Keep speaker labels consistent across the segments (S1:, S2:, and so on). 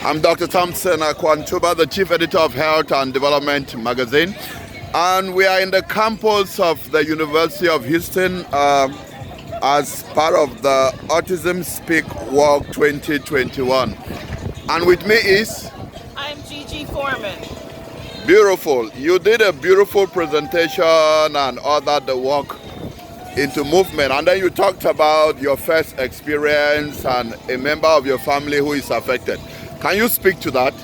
S1: I'm Dr. Thompson, Akwo, Ntuba, the Chief Editor of Health and Development Magazine. And we are in the campus of the University of Houston as part of the Autism Speak Walk 2021. And with me is?
S2: I'm Gigi Foreman.
S1: Beautiful. You did a beautiful presentation and ordered the walk into movement. And then you talked about your first experience and a member of your family who is affected. Can you speak to that?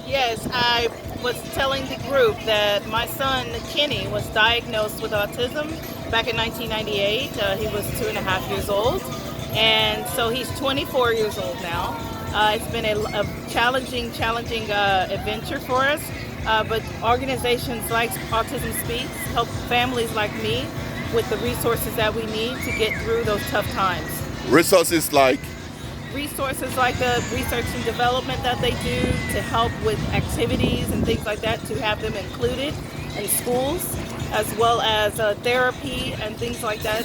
S2: Yes, I was telling the group that my son, Kenny, was diagnosed with autism back in 1998. He was 2.5 years old. And so he's 24 years old now. It's been a challenging adventure for us. But organizations like Autism Speaks help families like me with the resources that we need to get through those tough times.
S1: Resources like?
S2: Resources like the research and development that they do to help with activities and things like that, to have them included in schools, as well as therapy and things like that.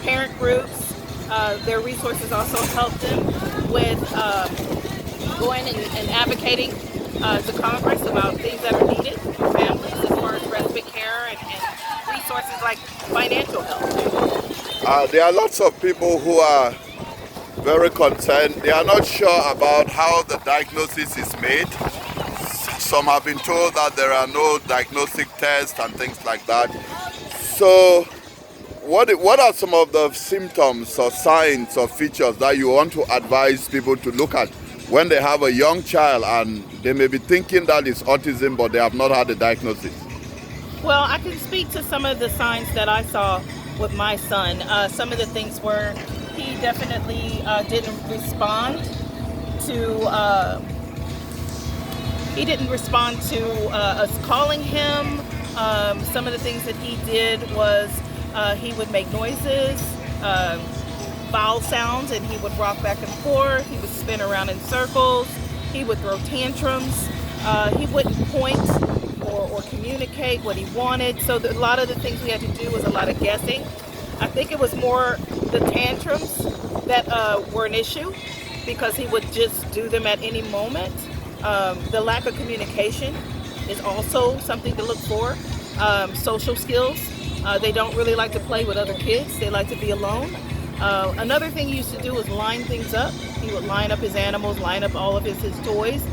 S2: Parent groups, their resources also help them with going and advocating to Congress about things that are needed for families as far as respite care and resources like financial help.
S1: There are lots of people who are very concerned. They are not sure about how the diagnosis is made. Some have been told that there are no diagnostic tests and things like that. So what are some of the symptoms or signs or features that you want to advise people to look at when they have a young child and they may be thinking that it's autism but they have not had a diagnosis?
S2: Well, I can speak to some of the signs that I saw with my son. Some of the things were he definitely didn't respond to us calling him. Some of the things that he did was he would make noises, vowel sounds, and he would rock back and forth. He would spin around in circles. He would throw tantrums. He wouldn't point or communicate what he wanted. So a lot of the things we had to do was a lot of guessing. I think it was more the tantrums that were an issue, because he would just do them at any moment. The lack of communication is also something to look for. Social skills. They don't really like to play with other kids. They like to be alone. Another thing he used to do was line things up. He would line up his animals, line up all of his toys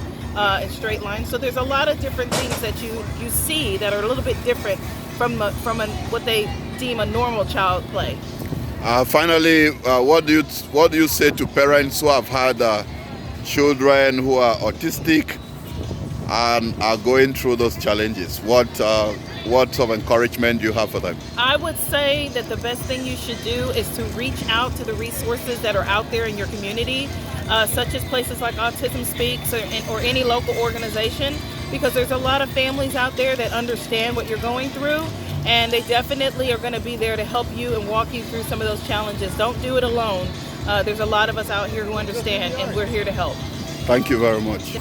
S2: in straight lines. So there's a lot of different things that you see that are a little bit different from what they deem a normal child play.
S1: Finally, what do you say to parents who have had children who are autistic and are going through those challenges? What sort of encouragement do you have for them?
S2: I would say that the best thing you should do is to reach out to the resources that are out there in your community, such as places like Autism Speaks or any local organization, because there's a lot of families out there that understand what you're going through, and they definitely are going to be there to help you and walk you through some of those challenges. Don't do it alone. There's a lot of us out here who understand, and we're here to help.
S1: Thank you very much.